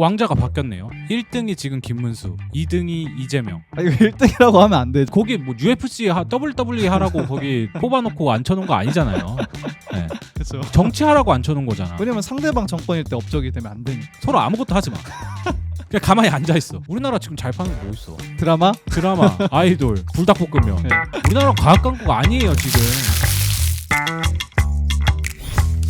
왕자가 바뀌었네요. 1등이 지금 김문수, 2등이 이재명. 아, 이거 1등이라고 하면 안 돼. 거기 뭐 UFC WWE 하라고 거기 뽑아놓고 앉혀놓은 거 아니잖아요. 네. 그렇죠. 정치하라고 앉혀놓은 거잖아. 왜냐면 상대방 정권일 때 업적이 되면 안 되니까. 서로 아무것도 하지 마. 그냥 가만히 앉아 있어. 우리나라 지금 잘 파는 거 뭐 있어? 드라마? 드라마, 아이돌, 불닭볶음면. 네. 우리나라 과학 광고가 아니에요 지금.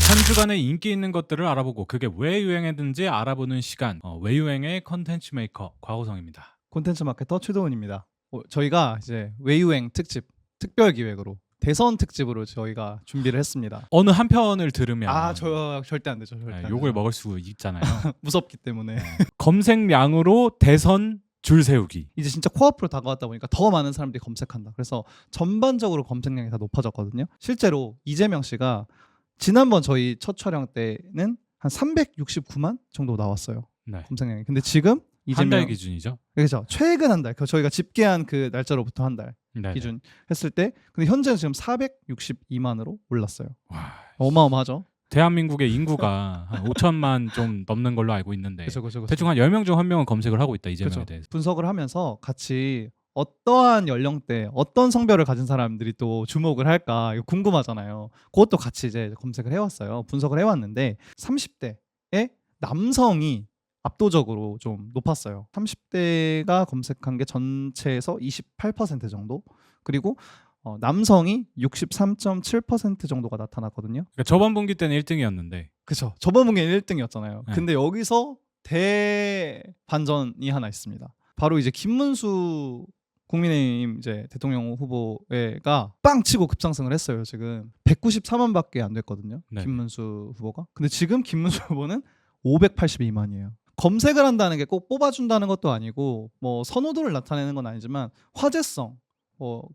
한 주간의 인기 있는 것들을 알아보고 그게 왜 유행했는지 알아보는 시간. 왜 유행의 컨텐츠 메이커 과호성입니다. 콘텐츠 마케터 최도훈입니다. 저희가 이제 외유행 특집 특별 기획으로 대선 특집으로 저희가 준비를 했습니다. 어느 한 편을 들으면 저 절대 안 되죠. 절대 안 욕을 되죠. 먹을 수 있잖아요. 무섭기 때문에. 검색량으로 대선 줄 세우기. 이제 진짜 코앞으로 다가왔다 보니까 더 많은 사람들이 검색한다. 그래서 전반적으로 검색량이 다 높아졌거든요. 실제로 이재명 씨가 지난번 저희 첫 촬영 때는 한 369만 정도 나왔어요. 네. 검색량이. 근데 지금 한 달 기준이죠. 그렇죠. 최근 한 달. 저희가 집계한 그 날짜로부터 한 달 네. 기준 했을 때, 근데 현재는 지금 462만으로 올랐어요. 와, 어마어마하죠. 대한민국의 인구가 한 5천만 좀 넘는 걸로 알고 있는데 그렇죠. 대충 한 10명 중 1명은 검색을 하고 있다 이재명에 그쵸. 대해서. 분석을 하면서 같이 어떠한 연령대, 어떤 성별을 가진 사람들이 또 주목을 할까 이거 궁금하잖아요. 그것도 같이 이제 검색을 해왔어요. 분석을 해왔는데 30대의 남성이 압도적으로 좀 높았어요. 30대가 검색한 게 전체에서 28% 정도. 그리고 남성이 63.7% 정도가 나타났거든요. 그러니까 저번 분기 때는 1등이었는데 그쵸. 저번 분기는 1등이었잖아요. 네. 근데 여기서 대반전이 하나 있습니다. 바로 이제 김문수 국민의힘 이제 대통령 후보가 빵 치고 급상승을 했어요. 지금 194만밖에 안 됐거든요. 네. 김문수 후보가. 근데 지금 김문수 후보는 582만이에요. 검색을 한다는 게 꼭 뽑아준다는 것도 아니고 뭐 선호도를 나타내는 건 아니지만 화제성,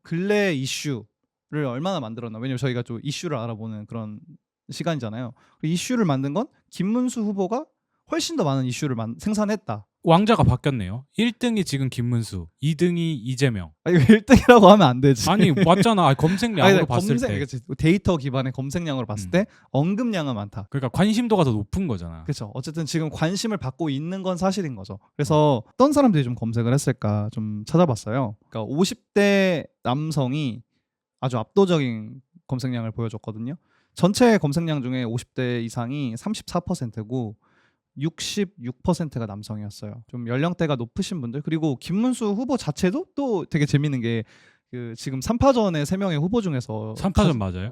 근래 이슈를 얼마나 만들었나. 왜냐면 저희가 좀 이슈를 알아보는 그런 시간이잖아요. 이슈를 만든 건 김문수 후보가 훨씬 더 많은 이슈를 생산했다. 왕자가 바뀌었네요. 1등이 지금 김문수, 2등이 이재명. 이거 1등이라고 하면 안 되지. 아니 맞잖아. 검색량으로 봤을 때. 그치. 데이터 기반의 검색량으로 봤을 때 언급량은 많다. 그러니까 관심도가 더 높은 거잖아. 그렇죠. 어쨌든 지금 관심을 받고 있는 건 사실인 거죠. 그래서 어떤 사람들이 좀 검색을 했을까 좀 찾아봤어요. 그러니까 50대 남성이 아주 압도적인 검색량을 보여줬거든요. 전체 검색량 중에 50대 이상이 34%고 66%가 남성이었어요. 좀 연령대가 높으신 분들, 그리고 김문수 후보 자체도 또 되게 재밌는 게 지금 3파전의 3명의 후보 중에서 3파전 맞아요?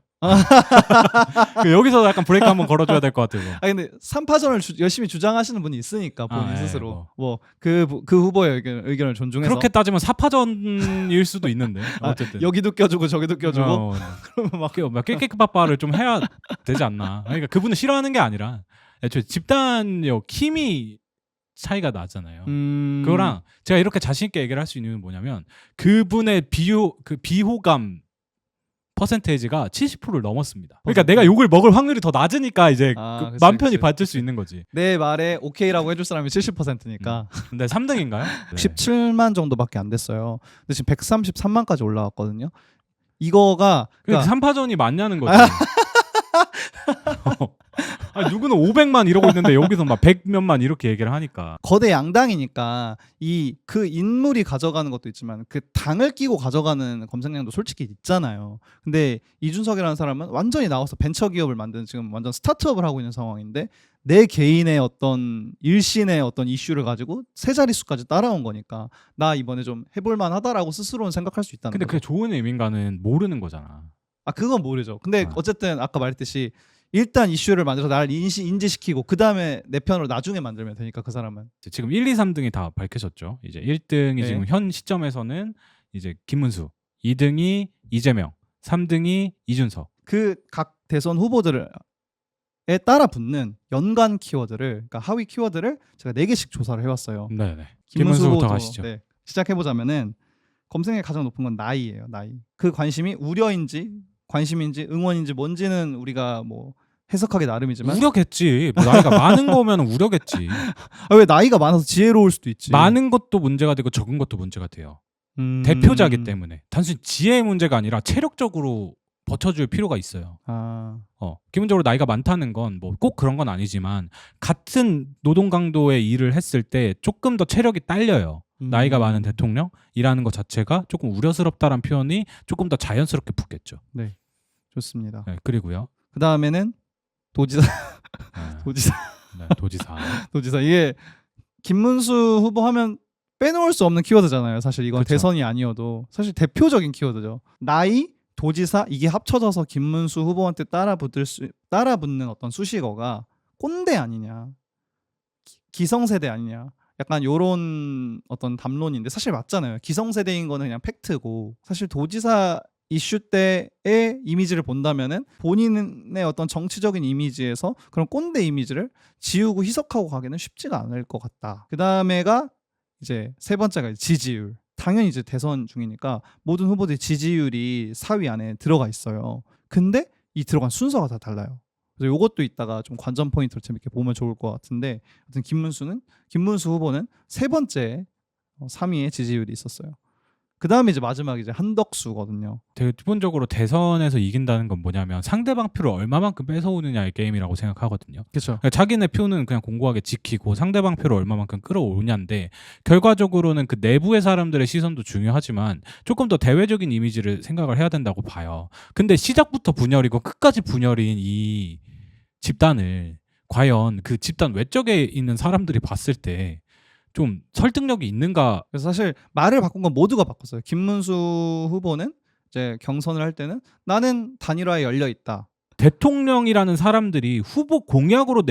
여기서 약간 브레이크 한번 걸어줘야 될 것 같아요. 근데 3파전을 열심히 주장하시는 분이 있으니까 본인 스스로 예, 뭐 그 후보의 의견을 존중해서 그렇게 따지면 4파전일 수도 있는데 어쨌든 여기도 껴주고 저기도 껴주고 그러면 막 깨깨빠빠를 좀 해야 되지 않나. 그러니까 그분은 싫어하는 게 아니라 애초에 집단력 힘이 차이가 나잖아요. 그거랑 제가 이렇게 자신 있게 얘기를 할 수 있는 건 뭐냐면 그분의 비호감 퍼센테이지가 70%를 넘었습니다. 그러니까 내가 욕을 먹을 확률이 더 낮으니까 이제 맘 편히 받을 수 있는 거지. 내 말에 오케이라고 해줄 사람이 70%니까. 근데 3등인가요? 17만 정도밖에 안 됐어요. 근데 지금 133만까지 올라왔거든요. 이거가 그러니까 3파전이 맞냐는 거지. 아니, 누구는 500만 이러고 있는데 여기서 막 100몇만 이렇게 얘기를 하니까. 거대 양당이니까 그 인물이 가져가는 것도 있지만 그 당을 끼고 가져가는 검색량도 솔직히 있잖아요. 근데 이준석이라는 사람은 완전히 나와서 벤처기업을 만드는, 지금 완전 스타트업을 하고 있는 상황인데 내 개인의 어떤 일신의 어떤 이슈를 가지고 세 자릿수까지 따라온 거니까 나 이번에 좀 해볼만 하다라고 스스로는 생각할 수 있다는 근데 거죠. 그게 좋은 의미인가는 모르는 거잖아. 그건 모르죠. 근데 어쨌든 아까 말했듯이 일단 이슈를 만들어서 나를 인지시키고 그 다음에 내 편으로 나중에 만들면 되니까 그 사람은. 지금 1, 2, 3등이 다 밝혀졌죠. 이제 1등이 네. 지금 현 시점에서는 이제 김문수, 2등이 이재명, 3등이 이준석. 그 각 대선 후보들에 따라 붙는 연관 키워드를, 그러니까 하위 키워드를 제가 4개씩 조사를 해왔어요. 네네. 김문수 김문수부터 후보도, 가시죠. 네, 시작해보자면은 검색량이 가장 높은 건 나이예요. 나이. 그 관심이 우려인지 관심인지 응원인지 뭔지는 우리가 뭐 해석하기 나름이지만 우려겠지. 뭐 나이가 많은 거면 우려겠지. 왜 나이가 많아서 지혜로울 수도 있지. 많은 것도 문제가 되고 적은 것도 문제가 돼요. 대표자기 때문에. 단순히 지혜의 문제가 아니라 체력적으로 버텨줄 필요가 있어요. 아, 기본적으로 나이가 많다는 건 뭐 꼭 그런 건 아니지만 같은 노동 강도의 일을 했을 때 조금 더 체력이 딸려요. 나이가 많은 대통령이라는 것 자체가 조금 우려스럽다란 표현이 조금 더 자연스럽게 붙겠죠. 네, 좋습니다. 네, 그리고요. 그 다음에는 도지사. 네, 도지사. 네, 도지사. 도지사 이게 김문수 후보 하면 빼놓을 수 없는 키워드잖아요. 사실 이건 그쵸. 대선이 아니어도 사실 대표적인 키워드죠. 나이, 도지사 이게 합쳐져서 김문수 후보한테 따라붙는 어떤 수식어가 꼰대 아니냐, 기성세대 아니냐, 약간 요런 어떤 담론인데 사실 맞잖아요. 기성세대인 거는 그냥 팩트고 사실 도지사 이슈 때의 이미지를 본다면은 본인의 어떤 정치적인 이미지에서 그런 꼰대 이미지를 지우고 희석하고 가기는 쉽지가 않을 것 같다. 그 다음에가 이제 세 번째가 이제 지지율. 당연히 이제 대선 중이니까 모든 후보들의 지지율이 4위 안에 들어가 있어요. 근데 이 들어간 순서가 다 달라요. 그래서 이것도 이따가 좀 관전 포인트로 재밌게 보면 좋을 것 같은데, 하여튼 김문수 후보는 세 번째 3위의 지지율이 있었어요. 그 다음에 이제 마지막 이제 한덕수거든요. 되게 기본적으로 대선에서 이긴다는 건 뭐냐면 상대방 표를 얼마만큼 뺏어오느냐의 게임이라고 생각하거든요. 그렇죠. 그러니까 자기네 표는 그냥 공고하게 지키고 상대방 표를 얼마만큼 끌어오냐인데, 결과적으로는 그 내부의 사람들의 시선도 중요하지만 조금 더 대외적인 이미지를 생각을 해야 된다고 봐요. 근데 시작부터 분열이고 끝까지 분열인 이 집단을 과연 그 집단 외적에 있는 사람들이 봤을 때 좀 설득력이 있는가? 그래서 사실 말을 바꾼 건 모두가 바꿨어요. 김문수 후보는 이제 경선을 할 때는 나는 단일화에 열려 있다. 대통령이라는 사람들이 후보 공약으로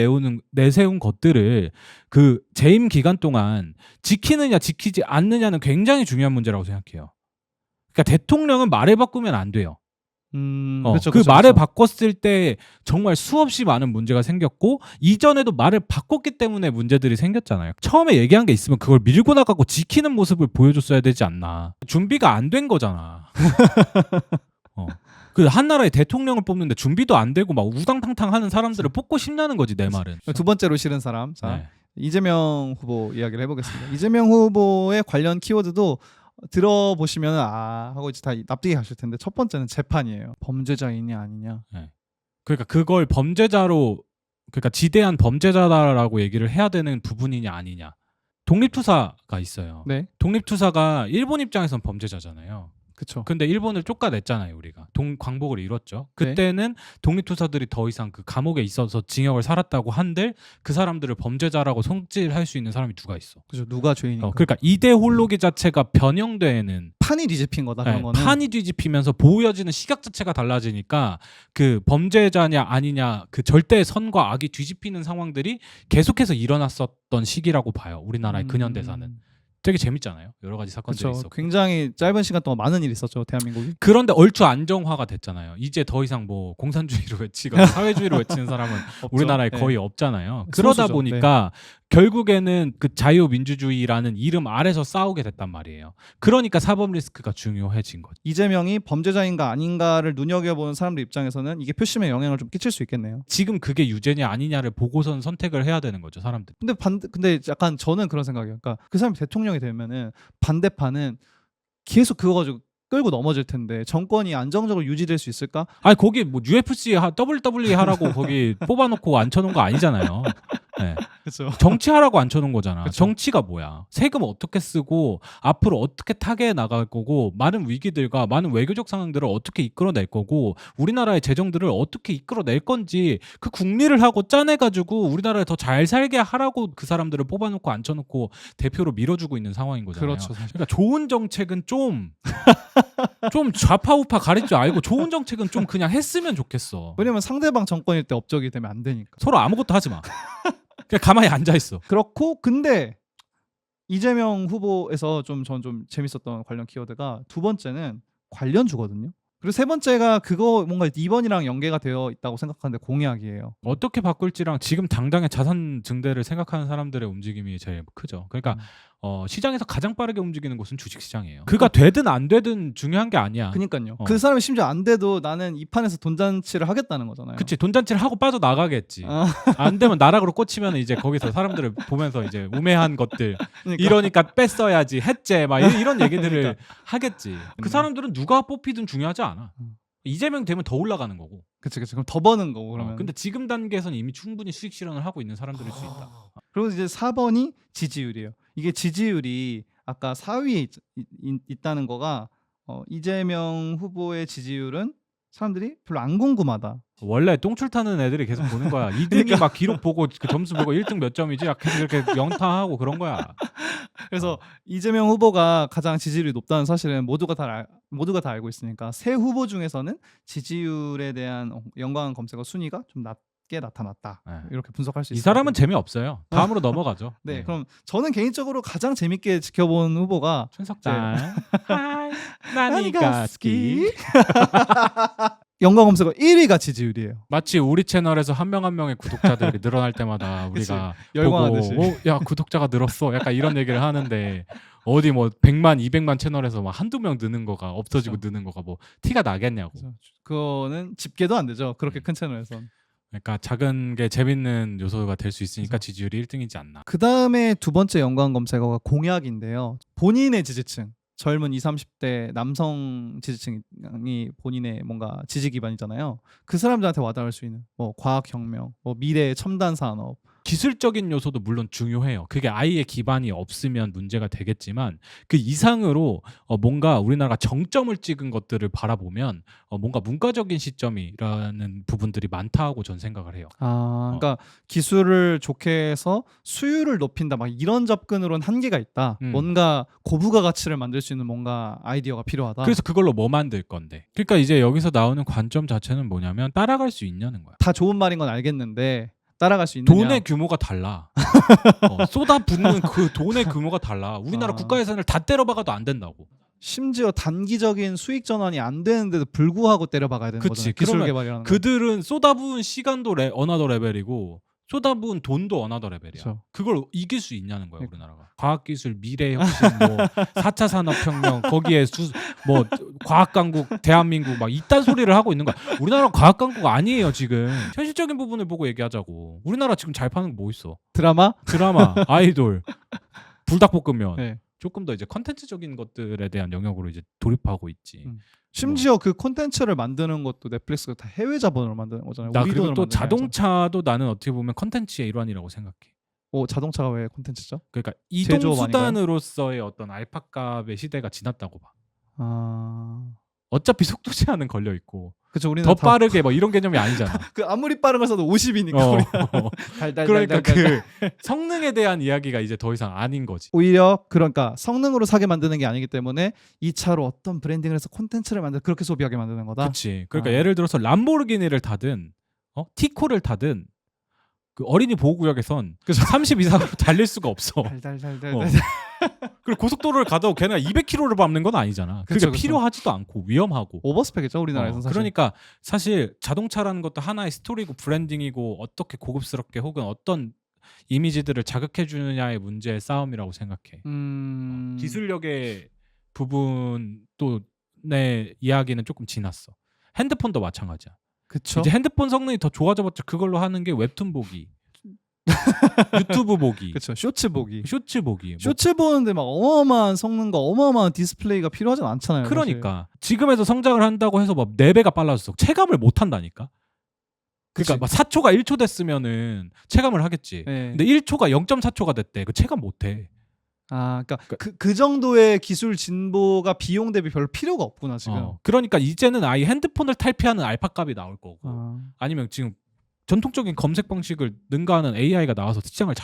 내세운 것들을 그 재임 기간 동안 지키느냐 지키지 않느냐는 굉장히 중요한 문제라고 생각해요. 그러니까 대통령은 말을 바꾸면 안 돼요. 그렇죠, 그 그렇죠, 말을 그렇죠. 바꿨을 때 정말 수없이 많은 문제가 생겼고, 이전에도 말을 바꿨기 때문에 문제들이 생겼잖아요. 처음에 얘기한 게 있으면 그걸 밀고 나가고 지키는 모습을 보여줬어야 되지 않나. 준비가 안 된 거잖아. 그 한나라의 대통령을 뽑는데 준비도 안 되고 막 우당탕탕 하는 사람들을 뽑고 싶냐는 거지, 내 말은. 두 번째로 싫은 사람. 자, 네. 이재명 후보 이야기를 해보겠습니다. 이재명 후보의 관련 키워드도 들어보시면 하고 이제 다 납득이 가실 텐데, 첫 번째는 재판이에요. 범죄자이냐 아니냐. 그러니까 그걸 범죄자로, 그러니까 지대한 범죄자다라고 얘기를 해야 되는 부분이냐 아니냐. 독립투사가 있어요. 네, 독립투사가 일본 입장에선 범죄자잖아요. 그렇죠. 근데 일본을 쫓아냈잖아요, 우리가. 광복을 이뤘죠. 네. 그때는 독립투사들이 더 이상 그 감옥에 있어서 징역을 살았다고 한들 그 사람들을 범죄자라고 성질할 수 있는 사람이 누가 있어? 그죠. 누가 죄인인가. 그러니까 이데올로기 자체가 변형되는, 판이 뒤집힌 거다. 그런 거는. 판이 뒤집히면서 보여지는 시각 자체가 달라지니까 그 범죄자냐 아니냐, 그 절대 선과 악이 뒤집히는 상황들이 계속해서 일어났었던 시기라고 봐요. 우리나라의 근현대사는. 되게 재밌잖아요. 여러 가지 사건들이 그렇죠. 있었고. 굉장히 짧은 시간 동안 많은 일이 있었죠, 대한민국이. 그런데 얼추 안정화가 됐잖아요. 이제 더 이상 뭐 공산주의로 외치거나 사회주의로 외치는 사람은 우리나라에 네. 거의 없잖아요. 그러다 소수죠. 보니까 결국에는 그 자유민주주의라는 이름 아래서 싸우게 됐단 말이에요. 그러니까 사법 리스크가 중요해진 거죠. 이재명이 범죄자인가 아닌가를 눈여겨보는 사람들 입장에서는 이게 표심에 영향을 좀 끼칠 수 있겠네요. 지금 그게 유죄냐 아니냐를 보고선 선택을 해야 되는 거죠, 사람들. 근데 약간 저는 그런 생각이에요. 그러니까 그 사람이 대통령이 되면은 반대파는 계속 그거 가지고 끌고 넘어질 텐데 정권이 안정적으로 유지될 수 있을까? 아니 거기 뭐 UFC WWE 하라고 거기 뽑아놓고 앉혀놓은 거 아니잖아요. 네. 그렇죠. 정치하라고 앉혀놓은 거잖아. 그쵸. 정치가 뭐야? 세금 어떻게 쓰고 앞으로 어떻게 타개해 나갈 거고, 많은 위기들과 많은 외교적 상황들을 어떻게 이끌어낼 거고, 우리나라의 재정들을 어떻게 이끌어낼 건지 그 국리를 하고 짜내가지고 우리나라를 더 잘 살게 하라고 그 사람들을 뽑아놓고 앉혀놓고 대표로 밀어주고 있는 상황인 거잖아요. 그렇죠. 사실. 그러니까 좋은 정책은 좀 좌파 우파 가릴 줄 알고 좋은 정책은 좀 그냥 했으면 좋겠어. 왜냐면 상대방 정권일 때 업적이 되면 안 되니까. 서로 아무것도 하지 마. 그냥 가만히 앉아 있어. 그렇고, 근데 이재명 후보에서 전 좀 재밌었던 관련 키워드가 두 번째는 관련주거든요. 그리고 세 번째가 그거 뭔가 2번이랑 연계가 되어 있다고 생각하는데 공약이에요. 어떻게 바꿀지랑 지금 당장의 자산 증대를 생각하는 사람들의 움직임이 제일 크죠. 그러니까 시장에서 가장 빠르게 움직이는 곳은 주식시장이에요. 그가 되든 안 되든 중요한 게 아니야. 그니까요. 어. 그 사람이 심지어 안 돼도 나는 이 판에서 돈잔치를 하겠다는 거잖아요. 그치, 돈잔치를 하고 빠져나가겠지. 안 되면 나락으로 꽂히면 이제 거기서 사람들을 보면서 이제 우매한 것들 그러니까. 이러니까 뺐어야지 했제 막 이런 얘기들을 그러니까. 하겠지. 그 사람들은 누가 뽑히든 중요하지 않아. 이재명 되면 더 올라가는 거고. 그치. 그럼 더 버는 거고 그러면. 근데 지금 단계에서는 이미 충분히 수익 실현을 하고 있는 사람들일 수 있다. 그리고 이제 4번이 지지율이에요. 이게 지지율이 아까 4위에 있다는 거가 이재명 후보의 지지율은 사람들이 별로 안 궁금하다. 원래 똥줄 타는 애들이 계속 보는 거야. 2등이 막 기록 보고 그 점수 보고 1등 몇 점이지? 계속 이렇게 영타하고 그런 거야. 그래서 이재명 후보가 가장 지지율이 높다는 사실은 모두가 다 알고 있으니까 새 후보 중에서는 지지율에 대한 연관 검색어 순위가 좀 낮게 나타났다. 네. 이렇게 분석할 수 이 있어요. 사람은 재미없어요. 다음으로 넘어가죠. 네, 그럼 저는 개인적으로 가장 재밌게 지켜본 후보가 춘석장. 하이 나니가스키. 연관 검색어 1위가 지지율이에요. 마치 우리 채널에서 한 명 한 명의 구독자들이 늘어날 때마다 우리가 열광하듯이. 보고 야 구독자가 늘었어. 약간 이런 얘기를 하는데 어디 뭐 100만 200만 채널에서 막 한두 명 느는 거가 없어지고 그렇죠. 느는 거가 뭐 티가 나겠냐고. 그래서 그거는 집계도 안 되죠. 그렇게 큰 채널에선. 그러니까 작은 게 재밌는 요소가 될 수 있으니까 그래서. 지지율이 1등이지 않나. 그 다음에 두 번째 연관 검색어가 공약인데요. 본인의 지지층, 젊은 20, 30대 남성 지지층이 본인의 뭔가 지지 기반이잖아요. 그 사람들한테 와닿을 수 있는 뭐 과학혁명, 뭐 미래의 첨단 산업. 기술적인 요소도 물론 중요해요. 그게 아이의 기반이 없으면 문제가 되겠지만 그 이상으로 뭔가 우리나라가 정점을 찍은 것들을 바라보면 뭔가 문과적인 시점이라는 부분들이 많다고 전 생각을 해요. 그러니까 기술을 좋게 해서 수율을 높인다 막 이런 접근으로는 한계가 있다. 뭔가 고부가 가치를 만들 수 있는 뭔가 아이디어가 필요하다. 그래서 그걸로 뭐 만들 건데. 그러니까 이제 여기서 나오는 관점 자체는 뭐냐면 따라갈 수 있냐는 거야. 다 좋은 말인 건 알겠는데 따라갈 수 있느냐. 돈의 규모가 달라. 쏟아붓는 그 돈의 규모가 달라. 우리나라 국가 예산을 다 때려박아도 안 된다고. 심지어 단기적인 수익 전환이 안 되는데도 불구하고 때려박아야 되는 거잖아요. 기술 그러면 개발이라는 거. 그들은 쏟아부은 시간도 어나더 레벨이고 쏟아부은 돈도 어나더 레벨이야. 그렇죠. 그걸 이길 수 있냐는 거야, 그러니까. 우리나라가. 과학기술, 미래혁신, 뭐 4차 산업혁명 거기에 뭐 과학강국, 대한민국 막 이딴 소리를 하고 있는 거야. 우리나라 과학강국 아니에요 지금. 현실적인 부분을 보고 얘기하자고. 우리나라 지금 잘 파는 거 뭐 있어? 드라마, 아이돌, 불닭볶음면. 네. 조금 더 이제 컨텐츠적인 것들에 대한 영역으로 이제 돌입하고 있지. 심지어 그 콘텐츠를 만드는 것도 넷플릭스가 다 해외 자본으로 만드는 거잖아요. 나 우리 그리고 돈으로 또 만드는 게 아니잖아. 자동차도 나는 어떻게 보면 컨텐츠의 일환이라고 생각해. 자동차가 왜 콘텐츠죠? 그러니까 제조업 이동 수단으로서의 어떤 알파값의 시대가 지났다고 봐. 어차피 속도 제한은 걸려 있고 그쵸, 우리는 더 빠르게 뭐 이런 개념이 아니잖아. 그 아무리 빠른 걸 써도 50이니까 그러니까 그 성능에 대한 이야기가 이제 더 이상 아닌 거지. 오히려 그러니까 성능으로 사게 만드는 게 아니기 때문에 이 차로 어떤 브랜딩을 해서 콘텐츠를 만들어 그렇게 소비하게 만드는 거다. 그렇지. 그러니까 예를 들어서 람보르기니를 타든 티코를 타든 그 어린이 보호구역에선 30 이상으로 달릴 수가 없어. 달달달달. 그리고 고속도로를 가도 걔네가 200km를 밟는 건 아니잖아. 그게 필요하지도 않고 위험하고. 오버스펙이죠 우리나라에서는 사실. 그러니까 사실 자동차라는 것도 하나의 스토리고 브랜딩이고 어떻게 고급스럽게 혹은 어떤 이미지들을 자극해 주느냐의 문제의 싸움이라고 생각해. 기술력의 부분도 내 이야기는 조금 지났어. 핸드폰도 마찬가지야. 그쵸? 이제 핸드폰 성능이 더 좋아져봤자 그걸로 하는 게 웹툰 보기, 유튜브 보기, 그쵸, 쇼츠 보기. 쇼츠 보기. 쇼츠 보는데 막 어마어마한 성능과 어마어마한 디스플레이가 필요하진 않잖아요. 그러니까 지금에서 성장을 한다고 해서 막 4배가 빨라졌어. 체감을 못 한다니까. 그러니까 막 4초가 1초 됐으면은 체감을 하겠지. 네. 근데 1초가 0.4초가 됐대. 그 체감 못 해. 그러니까 그 정도의 기술 진보가 비용 대비 별로 필요가 없구나 지금. 그러니까 이제는 아예 핸드폰을 탈피하는 알파값이 나올 거고 아니면 지금 전통적인 검색 방식을 능가하는 AI가 나와서 시장을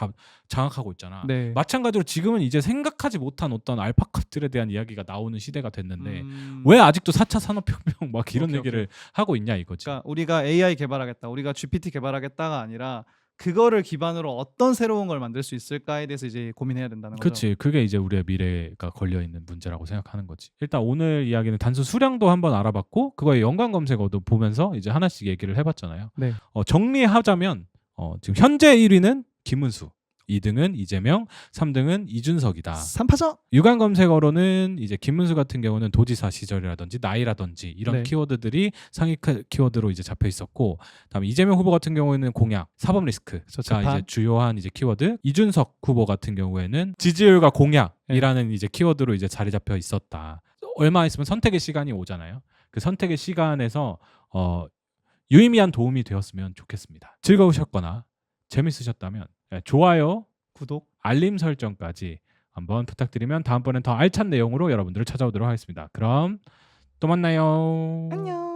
장악하고 있잖아. 네. 마찬가지로 지금은 이제 생각하지 못한 어떤 알파값들에 대한 이야기가 나오는 시대가 됐는데 왜 아직도 4차 산업혁명 막 이런 얘기를 하고 있냐 이거지. 그러니까 우리가 AI 개발하겠다, 우리가 GPT 개발하겠다가 아니라 그거를 기반으로 어떤 새로운 걸 만들 수 있을까에 대해서 이제 고민해야 된다는 거죠. 그렇지. 그게 이제 우리의 미래가 걸려 있는 문제라고 생각하는 거지. 일단 오늘 이야기는 단순 수량도 한번 알아봤고 그거의 연관 검색어도 보면서 이제 하나씩 얘기를 해봤잖아요. 네. 정리하자면 지금 현재 1위는 김문수, 2등은 이재명, 3등은 이준석이다. 3파전. 유관 검색어로는 이제 김문수 같은 경우는 도지사 시절이라든지 나이라든지 이런 네. 키워드들이 상위 키워드로 이제 잡혀 있었고, 다음에 이재명 후보 같은 경우에는 공약, 사법 리스크가 이제 주요한 이제 키워드. 이준석 후보 같은 경우에는 지지율과 공약이라는 이제 키워드로 이제 자리 잡혀 있었다. 얼마 있으면 선택의 시간이 오잖아요. 그 선택의 시간에서 유의미한 도움이 되었으면 좋겠습니다. 즐거우셨거나 재밌으셨다면 좋아요, 구독, 알림 설정까지 한번 부탁드리면 다음번엔 더 알찬 내용으로 여러분들을 찾아오도록 하겠습니다. 그럼 또 만나요. 안녕.